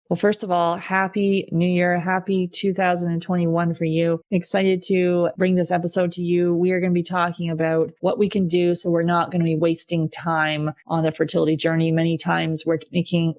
Well, first of all, happy New Year. Happy 2021 for you. Excited to bring this episode to you. We are going to be talking about what we can do so we're not going to be wasting time on the fertility journey. Many times we're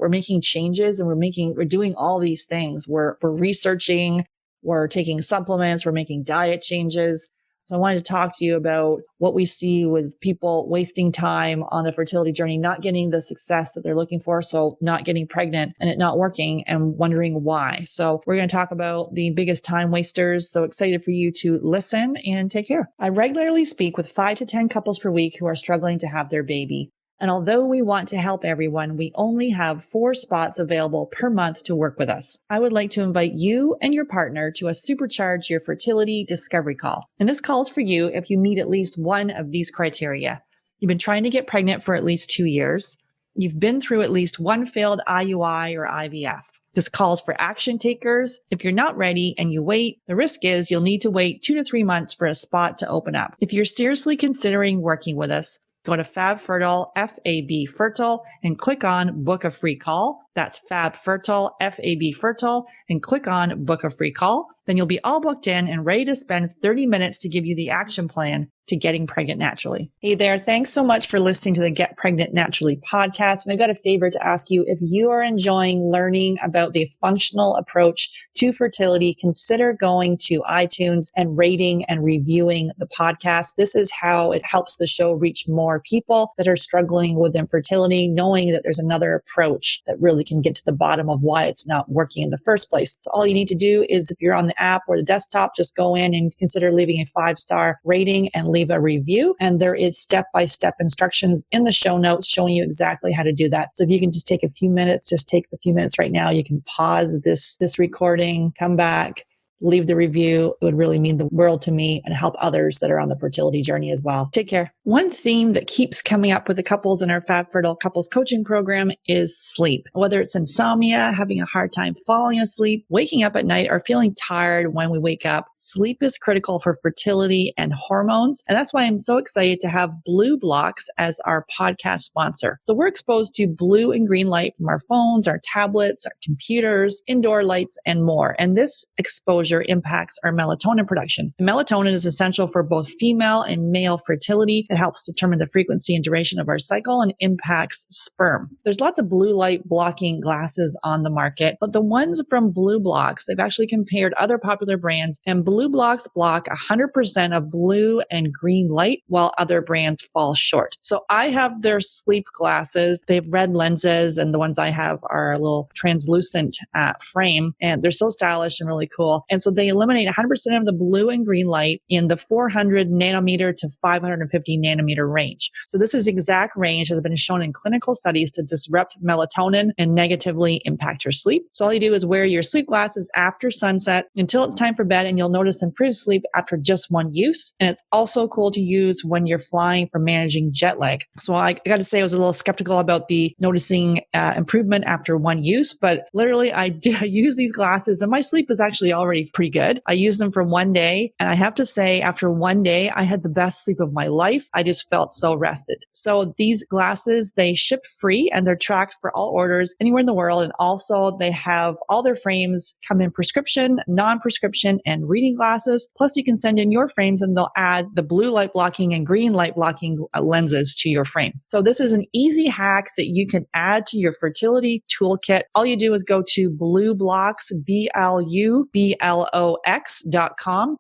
making changes and we're doing all these things. We're researching, we're taking supplements, we're making diet changes. So I wanted to talk to you about what we see with people wasting time on the fertility journey, not getting the success that they're looking for. So not getting pregnant and it not working and wondering why. So we're going to talk about the biggest time wasters. So excited for you to listen and take care. I regularly speak with 5 to 10 couples per week who are struggling to have their baby. And although we want to help everyone, we only have 4 spots available per month to work with us. I would like to invite you and your partner to a Supercharge Your Fertility Discovery Call. And this call is for you if you meet at least one of these criteria. You've been trying to get pregnant for at least 2 years. You've been through at least one failed IUI or IVF. This calls for action takers. If you're not ready and you wait, the risk is you'll need to wait 2 to 3 months for a spot to open up. If you're seriously considering working with us, go to FabFertile, F-A-B Fertile, and click on Book a Free Call. That's FabFertile, F-A-B Fertile, and click on Book a Free Call. Then you'll be all booked in and ready to spend 30 minutes to give you the action plan to getting pregnant naturally. Hey there. Thanks so much for listening to the Get Pregnant Naturally podcast. And I've got a favor to ask you. If you are enjoying learning about the functional approach to fertility, consider going to iTunes and rating and reviewing the podcast. This is how it helps the show reach more people that are struggling with infertility, knowing that there's another approach that really can get to the bottom of why it's not working in the first place. So all you need to do is, if you're on the app or the desktop, just go in and consider leaving a 5-star rating and leave a review. And there is step-by-step instructions in the show notes showing you exactly how to do that. So if you can just take a few minutes, just take the few minutes right now. You can pause this recording, come back, leave the review. It would really mean the world to me and help others that are on the fertility journey as well. Take care. One theme that keeps coming up with the couples in our FabFertile couples coaching program is sleep. Whether it's insomnia, having a hard time falling asleep, waking up at night, or feeling tired when we wake up, sleep is critical for fertility and hormones. And that's why I'm so excited to have Blue Blocks as our podcast sponsor. So we're exposed to blue and green light from our phones, our tablets, our computers, indoor lights, and more. And this exposure impacts our melatonin production. And melatonin is essential for both female and male fertility. It helps determine the frequency and duration of our cycle and impacts sperm. There's lots of blue light blocking glasses on the market, but the ones from Blue Blocks, they've actually compared other popular brands, and Blue Blocks block 100% of blue and green light, while other brands fall short. So I have their sleep glasses. They have red lenses, and the ones I have are a little translucent frame, and they're so stylish and really cool. And so they eliminate 100% of the blue and green light in the 400 nanometer to 550 nanometer range. So this is exact range that has been shown in clinical studies to disrupt melatonin and negatively impact your sleep. So all you do is wear your sleep glasses after sunset until it's time for bed, and you'll notice improved sleep after just one use. And it's also cool to use when you're flying for managing jet lag. So I got to say I was a little skeptical about the noticing improvement after one use, but literally I use these glasses and my sleep is actually already pretty good. I used them for one day, and I have to say, after one day, I had the best sleep of my life. I just felt so rested. So these glasses, they ship free and they're tracked for all orders anywhere in the world. And also they have all their frames come in prescription, non-prescription, and reading glasses. Plus you can send in your frames and they'll add the blue light blocking and green light blocking lenses to your frame. So this is an easy hack that you can add to your fertility toolkit. All you do is go to Blue Blocks, BLUBLOX.com.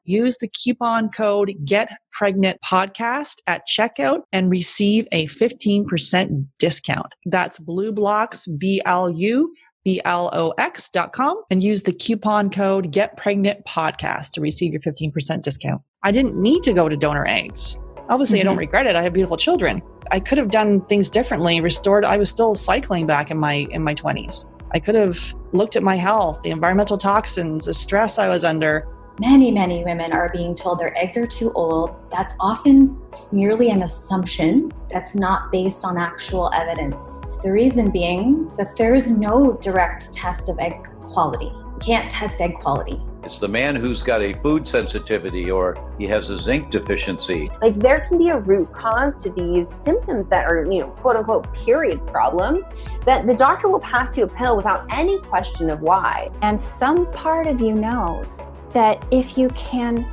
Use the coupon code GetPregnantPodcast at checkout and receive a 15% discount. That's Blue Blocks, BLUBLOX.com, and use the coupon code GetPregnantPodcast to receive your 15% discount. I didn't need to go to donor eggs. Obviously, I don't regret it. I have beautiful children. I could have done things differently, restored. I was still cycling back in my 20s. I could have looked at my health, the environmental toxins, the stress I was under. Many women are being told their eggs are too old. That's often merely an assumption that's not based on actual evidence. The reason being that there is no direct test of egg quality. You can't test egg quality. It's the man who's got a food sensitivity or he has a zinc deficiency. Like there can be a root cause to these symptoms that are, quote unquote, period problems, that the doctor will pass you a pill without any question of why. And some part of you knows that if you can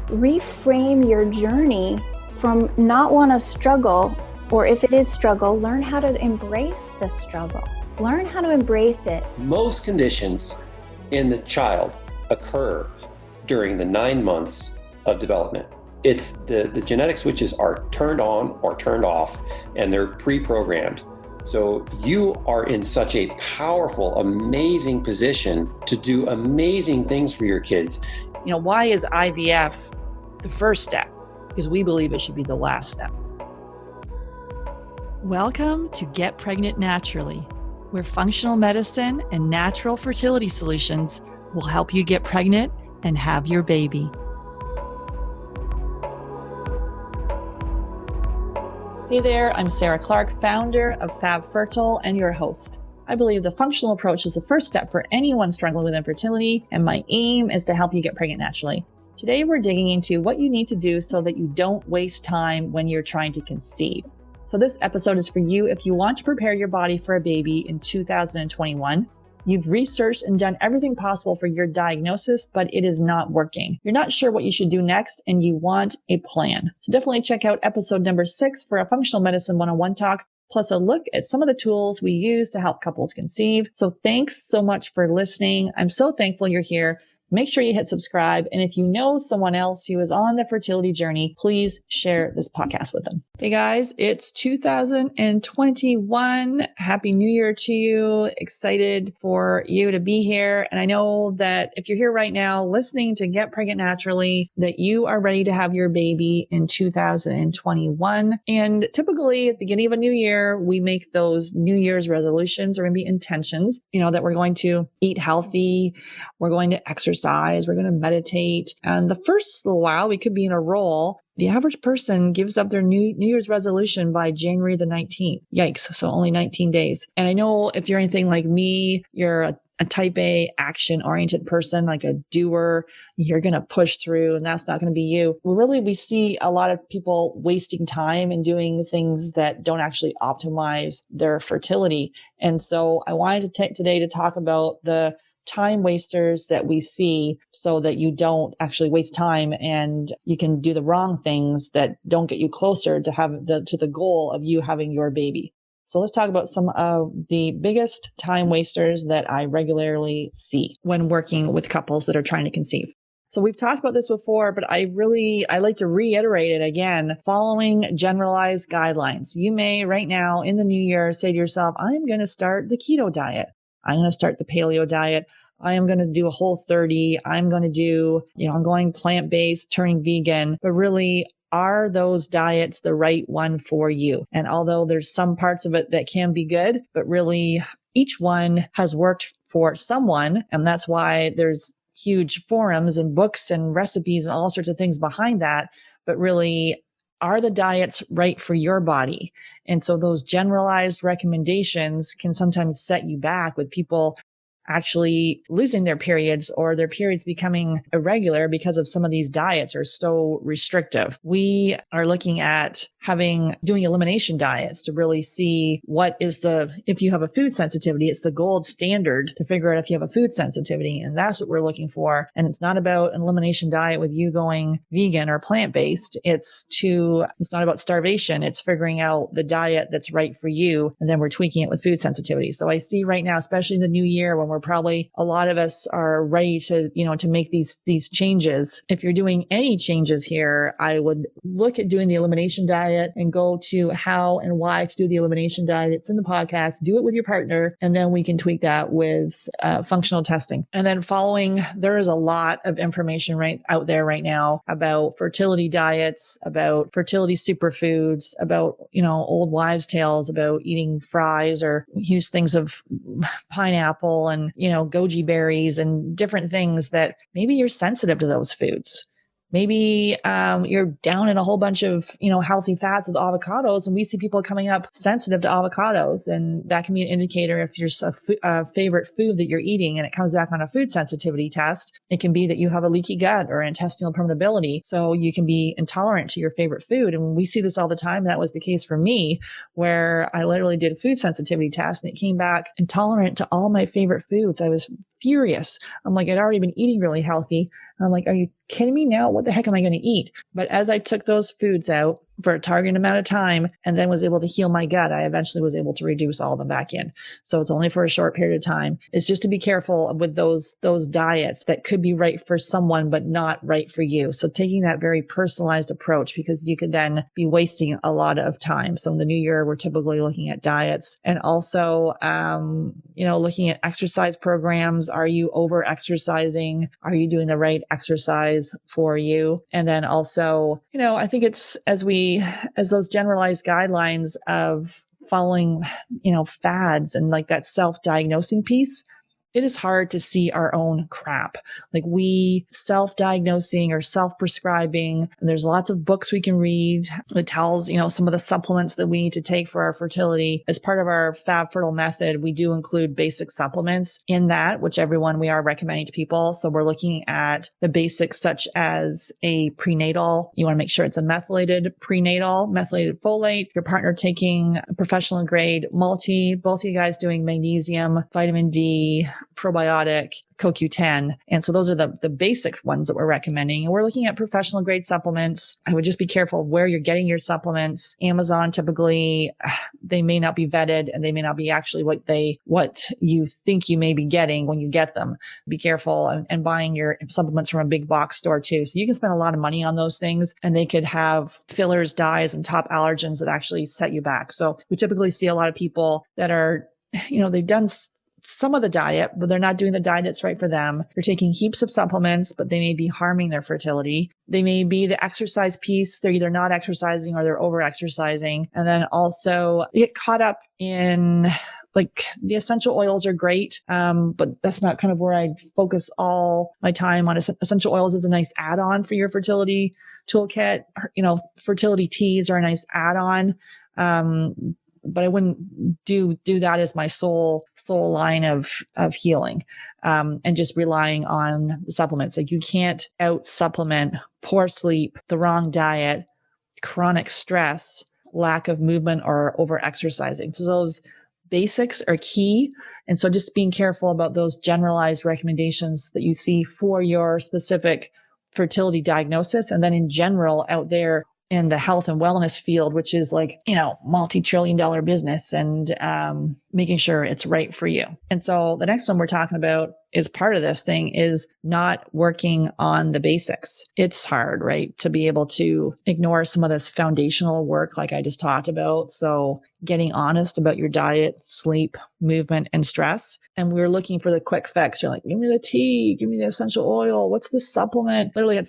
reframe your journey from not want to struggle, or if it is struggle, learn how to embrace the struggle. Learn how to embrace it. Most conditions in the child occur during the 9 months of development. It's the genetic switches are turned on or turned off, and they're pre-programmed. So you are in such a powerful, amazing position to do amazing things for your kids. Why is IVF the first step? Because we believe it should be the last step. Welcome to Get Pregnant Naturally, where functional medicine and natural fertility solutions will help you get pregnant and have your baby. Hey there, I'm Sarah Clark, founder of Fab Fertile and your host. I believe the functional approach is the first step for anyone struggling with infertility, and my aim is to help you get pregnant naturally. Today, we're digging into what you need to do so that you don't waste time when you're trying to conceive. So this episode is for you if you want to prepare your body for a baby in 2021. You've researched and done everything possible for your diagnosis, but it is not working. You're not sure what you should do next, and you want a plan. So definitely check out episode number 6 for a functional medicine 101 talk, plus a look at some of the tools we use to help couples conceive. So thanks so much for listening. I'm so thankful you're here. Make sure you hit subscribe. And if you know someone else who is on the fertility journey, please share this podcast with them. Hey guys, it's 2021. Happy New Year to you. Excited for you to be here. And I know that if you're here right now listening to Get Pregnant Naturally, that you are ready to have your baby in 2021. And typically at the beginning of a new year, we make those New Year's resolutions or maybe intentions, that we're going to eat healthy, we're going to exercise, we're going to meditate. And the first little while we could be in a roll. The average person gives up their New Year's resolution by January the 19th. Yikes. So only 19 days. And I know if you're anything like me, you're a type A action oriented person, like a doer, you're going to push through, and that's not going to be you. We see a lot of people wasting time and doing things that don't actually optimize their fertility. And so I wanted to take today to talk about the time wasters that we see so that you don't actually waste time and you can do the wrong things that don't get you closer to the goal of you having your baby. So let's talk about some of the biggest time wasters that I regularly see when working with couples that are trying to conceive. So we've talked about this before, but I like to reiterate it again, following generalized guidelines. You may right now in the new year say to yourself, I'm going to start the keto diet. I'm going to start the paleo diet. I am going to do a Whole30. I'm going to do, I'm going plant-based, turning vegan, but really, are those diets the right one for you? And although there's some parts of it that can be good, but really each one has worked for someone. And that's why there's huge forums and books and recipes and all sorts of things behind that. But really, are the diets right for your body? And so those generalized recommendations can sometimes set you back with people actually losing their periods or their periods becoming irregular because of some of these diets are so restrictive. We are looking at doing elimination diets to really see if you have a food sensitivity, it's the gold standard to figure out if you have a food sensitivity. And that's what we're looking for. And it's not about an elimination diet with you going vegan or plant-based. It's not about starvation. It's figuring out the diet that's right for you. And then we're tweaking it with food sensitivity. So I see right now, especially in the new year when we're probably, a lot of us are ready to make these changes. If you're doing any changes here, I would look at doing the elimination diet and go to how and why to do the elimination diet. It's in the podcast. Do it with your partner, and then we can tweak that with functional testing. And then there is a lot of information out there right now about fertility diets, about fertility superfoods, about, old wives' tales about eating fries or use things of pineapple and, goji berries and different things that maybe you're sensitive to those foods. Maybe you're down in a whole bunch of, healthy fats with avocados, and we see people coming up sensitive to avocados, and that can be an indicator if there's a favorite food that you're eating and it comes back on a food sensitivity test. It can be that you have a leaky gut or intestinal permeability, so you can be intolerant to your favorite food. And we see this all the time. That was the case for me, where I literally did a food sensitivity test and it came back intolerant to all my favorite foods. I was furious. I'm like, I'd already been eating really healthy. I'm like, are you kidding me now? What the heck am I going to eat? But as I took those foods out for a targeted amount of time and then was able to heal my gut, I eventually was able to reduce all of them back in. So it's only for a short period of time. It's just to be careful with those diets that could be right for someone, but not right for you. So taking that very personalized approach, because you could then be wasting a lot of time. So in the new year, we're typically looking at diets and also, looking at exercise programs. Are you over exercising? Are you doing the right exercise for you? And then also, I think it's as those generalized guidelines of following, fads and like that self-diagnosing piece, it is hard to see our own crap. Like we self-diagnosing or self-prescribing. And there's lots of books we can read that tells, some of the supplements that we need to take for our fertility. As part of our Fab Fertile method, we do include basic supplements in that, which we are recommending to people. So we're looking at the basics such as a prenatal. You want to make sure it's a methylated prenatal, methylated folate, your partner taking professional grade multi, both of you guys doing magnesium, vitamin D, probiotic, CoQ10. And so those are the basics ones that we're recommending. And we're looking at professional grade supplements. I would just be careful of where you're getting your supplements. Amazon, typically, they may not be vetted and they may not be actually what you think you may be getting when you get them. Be careful and buying your supplements from a big box store too. So you can spend a lot of money on those things and they could have fillers, dyes, and top allergens that actually set you back. So we typically see a lot of people that are, they've done some of the diet, but they're not doing the diet that's right for them. They're taking heaps of supplements, but they may be harming their fertility. They may be the exercise piece. They're either not exercising or they're over exercising. And then also they get caught up in like the essential oils are great. But that's not kind of where I focus all my time on. Essential oils is a nice add-on for your fertility toolkit. Fertility teas are a nice add-on. But I wouldn't do that as my sole line of healing, and just relying on the supplements. Like you can't out supplement poor sleep, the wrong diet, chronic stress, lack of movement, or over exercising. So those basics are key. And so just being careful about those generalized recommendations that you see for your specific fertility diagnosis. And then in general out there in the health and wellness field, which is like, multi-trillion-dollar business, and making sure it's right for you. And so the next one we're talking about is part of this thing is not working on the basics. It's hard, right? To be able to ignore some of this foundational work like I just talked about. So getting honest about your diet, sleep, movement, and stress. And we're looking for the quick fix. You're like, give me the tea, give me the essential oil. What's the supplement? Literally had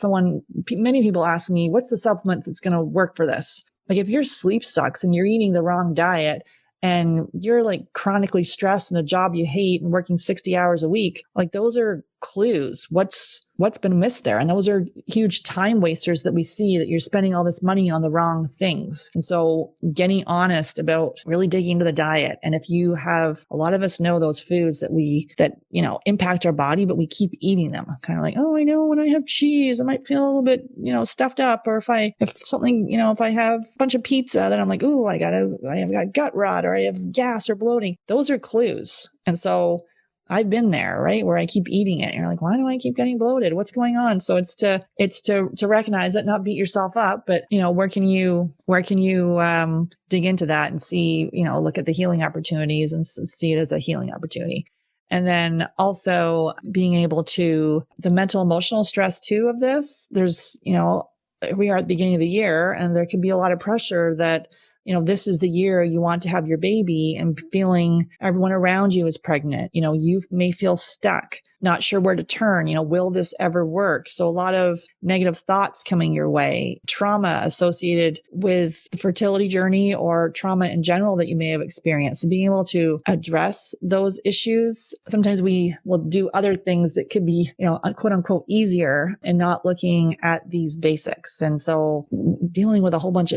many people ask me, what's the supplement that's going to work for this? Like if your sleep sucks and you're eating the wrong diet and you're like chronically stressed in a job you hate and working 60 hours a week, like those are clues. What's been missed there? And those are huge time wasters that we see, that you're spending all this money on the wrong things. And so getting honest about really digging into the diet. And if you have, a lot of us know those foods that impact our body, but we keep eating them. Kind of like, oh, I know when I have cheese, I might feel a little bit, stuffed up. Or if I have a bunch of pizza, then I'm like, oh, I have got gut rot, or I have gas or bloating. Those are clues. And so I've been there, right? Where I keep eating it. And you're like, why do I keep getting bloated? What's going on? So it's to recognize it, not beat yourself up, but where can you dig into that and see, look at the healing opportunities and see it as a healing opportunity. And then also being able to, the mental emotional stress too of this, there's, we are at the beginning of the year and there can be a lot of pressure that, this is the year you want to have your baby, and feeling everyone around you is pregnant. You may feel stuck. not sure where to turn. Will this ever work? So a lot of negative thoughts coming your way, trauma associated with the fertility journey or trauma in general that you may have experienced. And being able to address those issues. Sometimes we will do other things that could be, quote unquote, easier and not looking at these basics. And so dealing with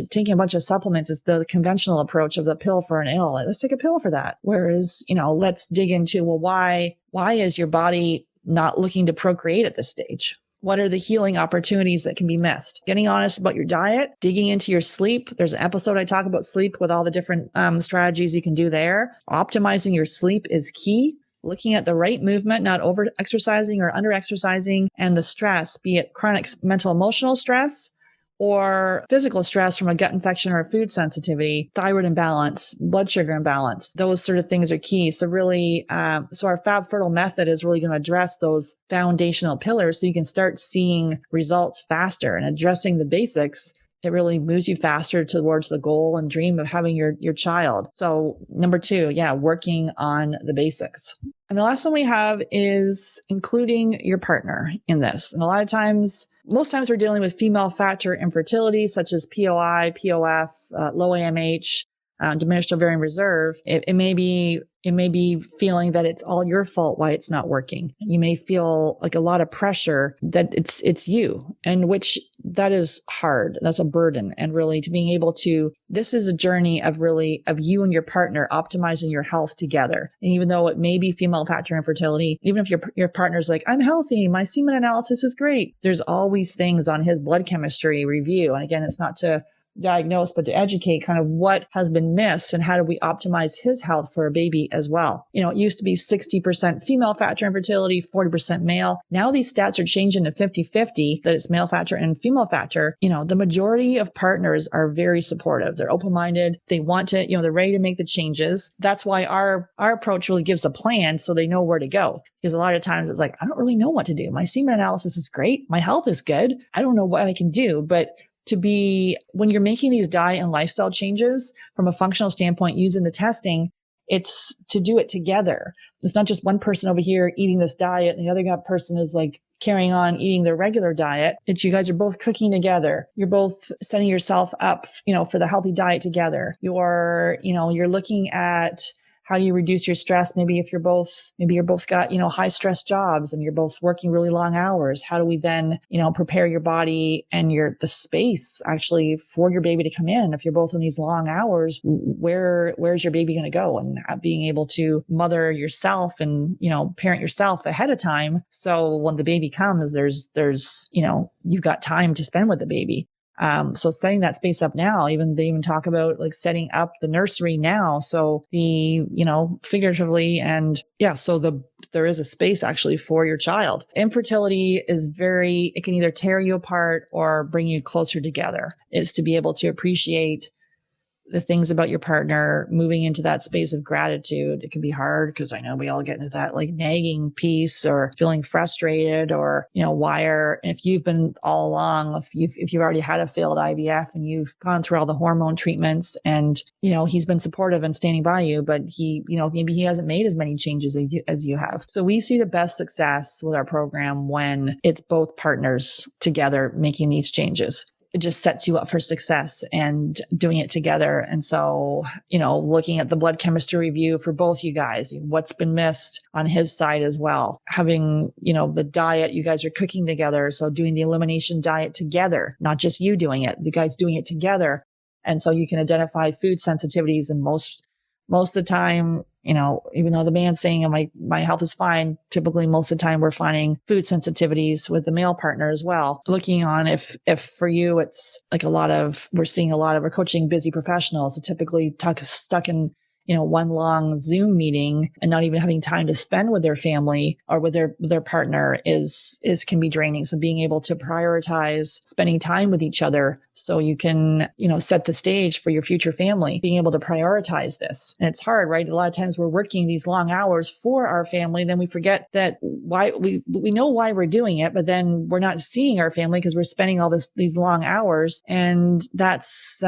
taking a bunch of supplements is the conventional approach of the pill for an ill. Let's take a pill for that. Whereas, let's dig into, well, why is your body not looking to procreate at this stage? What are the healing opportunities that can be missed? Getting honest about your diet, digging into your sleep. There's an episode I talk about sleep with all the different strategies you can do there. Optimizing your sleep is key. Looking at the right movement, not over exercising or under exercising, and the stress, be it chronic mental emotional stress or physical stress from a gut infection or a food sensitivity, thyroid imbalance, blood sugar imbalance. Those sort of things are key. So really, so our Fab Fertile method is really going to address those foundational pillars so you can start seeing results faster and addressing the basics. It really moves you faster towards the goal and dream of having your child. So number 2, working on the basics. And the last one we have is including your partner in this. And a lot of times, most times we're dealing with female factor infertility, such as POI, POF, low AMH, diminished ovarian reserve. It may be feeling that it's all your fault why it's not working. You may feel like a lot of pressure that it's you, and which that is hard. That's a burden. And really being able to, this is a journey of you and your partner optimizing your health together. And even though it may be female factor infertility, even if your partner's like, I'm healthy, my semen analysis is great, there's always things on his blood chemistry review. And again, it's not to diagnose, but to educate kind of what has been missed and how do we optimize his health for a baby as well. It used to be 60% female factor infertility, 40% male. Now these stats are changing to 50-50, that it's male factor and female factor. The majority of partners are very supportive. They're open-minded. They want to, they're ready to make the changes. That's why our approach really gives a plan so they know where to go. Because a lot of times it's like, I don't really know what to do. My semen analysis is great. My health is good. I don't know what I can do, but when you're making these diet and lifestyle changes from a functional standpoint using the testing, it's to do it together. It's not just one person over here eating this diet and the other person is like carrying on eating their regular diet. It's you guys are both cooking together. You're both setting yourself up, for the healthy diet together. You're looking at how do you reduce your stress? Maybe you're both got, high stress jobs and you're both working really long hours. How do we then, prepare your body and the space actually for your baby to come in? If you're both in these long hours, where's your baby going to go? And being able to mother yourself and, parent yourself ahead of time. So when the baby comes, there's, you've got time to spend with the baby. So setting that space up now, they even talk about like setting up the nursery now. So figuratively there is a space actually for your child. Infertility it can either tear you apart or bring you closer together. It's to be able to appreciate the things about your partner, moving into that space of gratitude. It can be hard because I know we all get into that like nagging piece or feeling frustrated or, if you've been all along, if you've already had a failed IVF and you've gone through all the hormone treatments and, he's been supportive and standing by you, but maybe he hasn't made as many changes as you have. So we see the best success with our program when it's both partners together making these changes. It just sets you up for success and doing it together. And so, looking at the blood chemistry review for both you guys, what's been missed on his side as well. Having, the diet, you guys are cooking together. So doing the elimination diet together, not just you doing it, the guys doing it together. And so you can identify food sensitivities. And most of the time, even though the man's saying my health is fine, typically most of the time we're finding food sensitivities with the male partner as well. Looking on if for you, it's like we're coaching busy professionals, so typically stuck in, one long Zoom meeting and not even having time to spend with their family or with their partner can be draining. So being able to prioritize spending time with each other so you can, set the stage for your future family, being able to prioritize this. And it's hard, right? A lot of times we're working these long hours for our family. Then we forget that why we know why we're doing it, but then we're not seeing our family because we're spending all these long hours. And that's,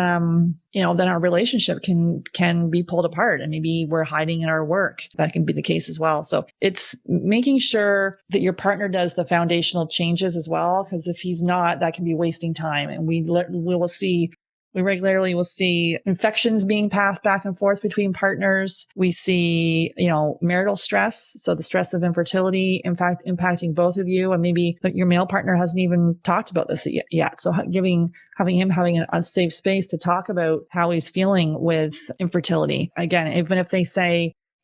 then our relationship can be pulled apart, and maybe we're hiding in our work. That can be the case as well. So it's making sure that your partner does the foundational changes as well, because if he's not, that can be wasting time. And we regularly will see infections being passed back and forth between partners. We see, marital stress. So the stress of infertility, in fact, impacting both of you. And maybe your male partner hasn't even talked about this yet. So having a safe space to talk about how he's feeling with infertility. Again, even if he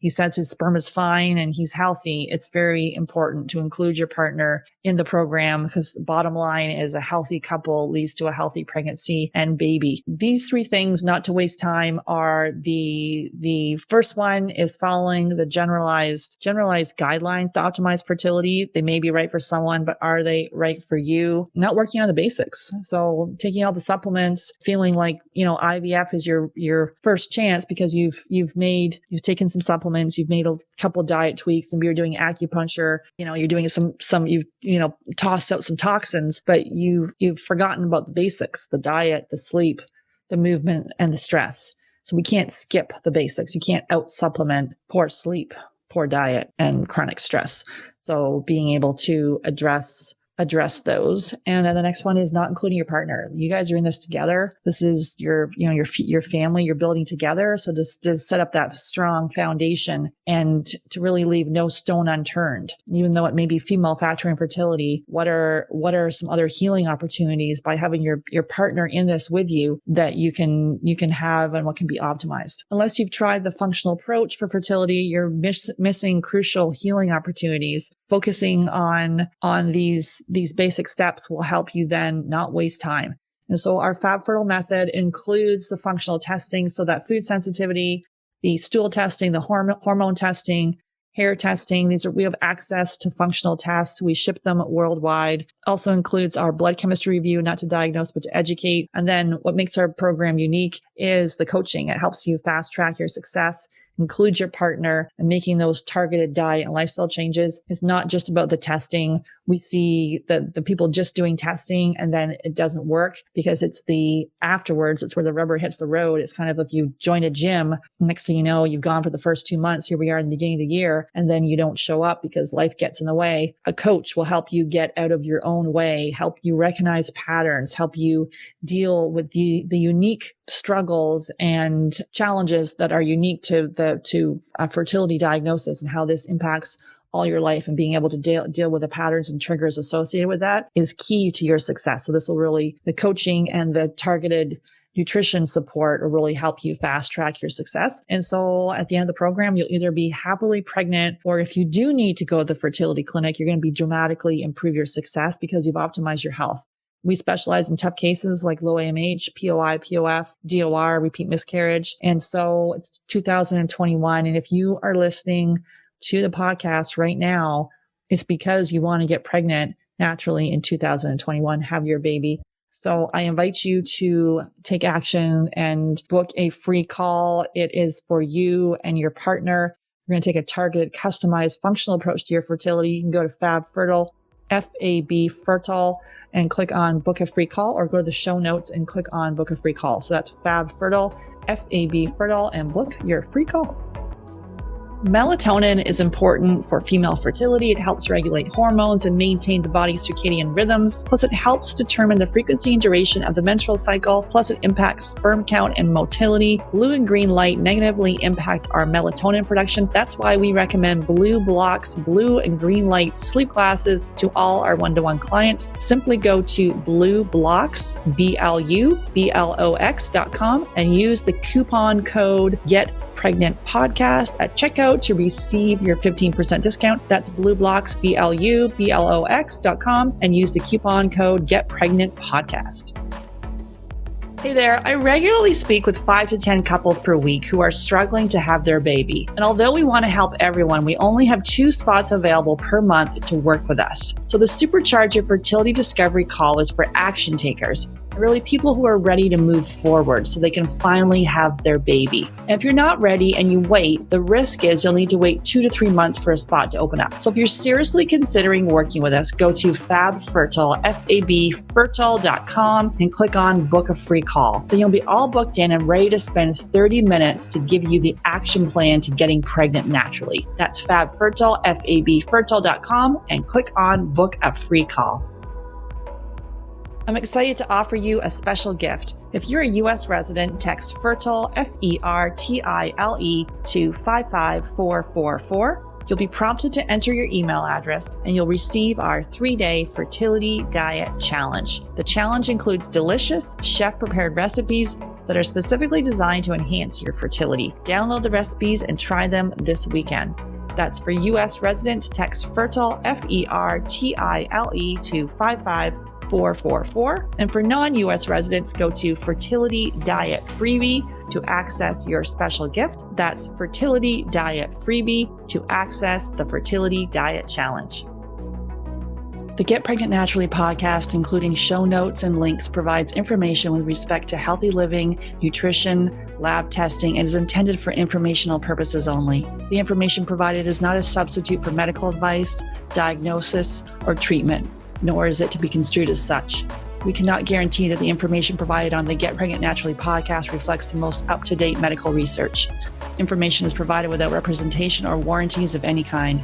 says his sperm is fine and he's healthy, it's very important to include your partner in the program, because the bottom line is a healthy couple leads to a healthy pregnancy and baby. These 3 things, not to waste time, are the first one is following the generalized guidelines to optimize fertility. They may be right for someone, but are they right for you? Not working on the basics. So taking all the supplements, feeling like, IVF is your first chance because you've taken some supplements, you've made a couple diet tweaks, and you're doing acupuncture, you're doing you've tossed out some toxins, but you've forgotten about the basics, the diet, the sleep, the movement, and the stress. So we can't skip the basics. You can't out supplement poor sleep, poor diet, and chronic stress. So being able to address those. And then the next one is not including your partner. You guys are in this together. This is your family you're building together. So just to set up that strong foundation and to really leave no stone unturned, even though it may be female factor infertility, what are some other healing opportunities by having your partner in this with you that you can have, and what can be optimized? Unless you've tried the functional approach for fertility, you're missing crucial healing opportunities. Focusing on these basic steps will help you then not waste time. And so our FabFertile method includes the functional testing, so that food sensitivity, the stool testing, the hormone testing, hair testing. We have access to functional tests. We ship them worldwide. Also includes our blood chemistry review, not to diagnose, but to educate. And then what makes our program unique is the coaching. It helps you fast track your success. Include your partner, and making those targeted diet and lifestyle changes is not just about the testing. We see the people just doing testing and then it doesn't work, because it's the afterwards. It's where the rubber hits the road. It's kind of like you join a gym. Next thing you know, you've gone for the first 2 months. Here we are in the beginning of the year, and then you don't show up because life gets in the way. A coach will help you get out of your own way, help you recognize patterns, help you deal with the unique struggles and challenges that are unique to fertility diagnosis, and how this impacts all your life, and being able to deal with the patterns and triggers associated with that is key to your success. So the coaching and the targeted nutrition support will really help you fast track your success. And so at the end of the program, you'll either be happily pregnant, or if you do need to go to the fertility clinic, you're going to be dramatically improve your success because you've optimized your health. We specialize in tough cases like low AMH, POI, POF, DOR, repeat miscarriage. And so it's 2021. And if you are listening to the podcast right now, it's because you want to get pregnant naturally in 2021, have your baby. So I invite you to take action and book a free call. It is for you and your partner. We're going to take a targeted, customized, functional approach to your fertility. You can go to FabFertile, FAB and click on book a free call, or go to the show notes and click on book a free call. So that's FabFertile, FAB and book your free call. Melatonin is important for female fertility. It helps regulate hormones and maintain the body's circadian rhythms. Plus, it helps determine the frequency and duration of the menstrual cycle. Plus, it impacts sperm count and motility. Blue and green light negatively impact our melatonin production. That's why we recommend Blue Blocks, blue and green light sleep glasses to all our one-to-one clients. Simply go to BlueBlocks, BLUBLOX.com, and use the coupon code GetPregnantPodcast at checkout to receive your 15% discount. That's BlueBlocks, BLUBLOX.com, and use the coupon code GetPregnantPodcast. Hey there, I regularly speak with 5 to 10 couples per week who are struggling to have their baby. And although we want to help everyone, we only have 2 spots available per month to work with us. So the Supercharge Your Fertility Discovery call is for action takers. really people who are ready to move forward so they can finally have their baby. And if you're not ready and you wait, the risk is you'll need to wait 2 to 3 months for a spot to open up. So if you're seriously considering working with us, go to FabFertile, FABfertile.com and click on book a free call. Then you'll be all booked in and ready to spend 30 minutes to give you the action plan to getting pregnant naturally. That's FabFertile, FABfertile.com and click on book a free call. I'm excited to offer you a special gift. If you're a U.S. resident, text FERTILE, FERTILE, to 55444. You'll be prompted to enter your email address and you'll receive our 3-day Fertility Diet Challenge. The challenge includes delicious, chef-prepared recipes that are specifically designed to enhance your fertility. Download the recipes and try them this weekend. That's for U.S. residents, text FERTILE, FERTILE, to 55444. And for non-U.S. residents, go to Fertility Diet Freebie to access your special gift. That's Fertility Diet Freebie to access the Fertility Diet Challenge. The Get Pregnant Naturally podcast, including show notes and links, provides information with respect to healthy living, nutrition, lab testing, and is intended for informational purposes only. The information provided is not a substitute for medical advice, diagnosis, or treatment, nor is it to be construed as such. We cannot guarantee that the information provided on the Get Pregnant Naturally podcast reflects the most up-to-date medical research. Information is provided without representation or warranties of any kind.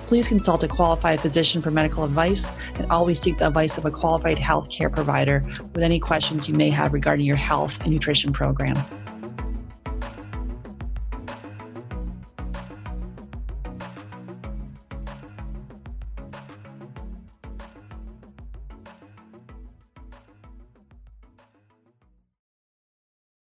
Please consult a qualified physician for medical advice and always seek the advice of a qualified healthcare provider with any questions you may have regarding your health and nutrition program.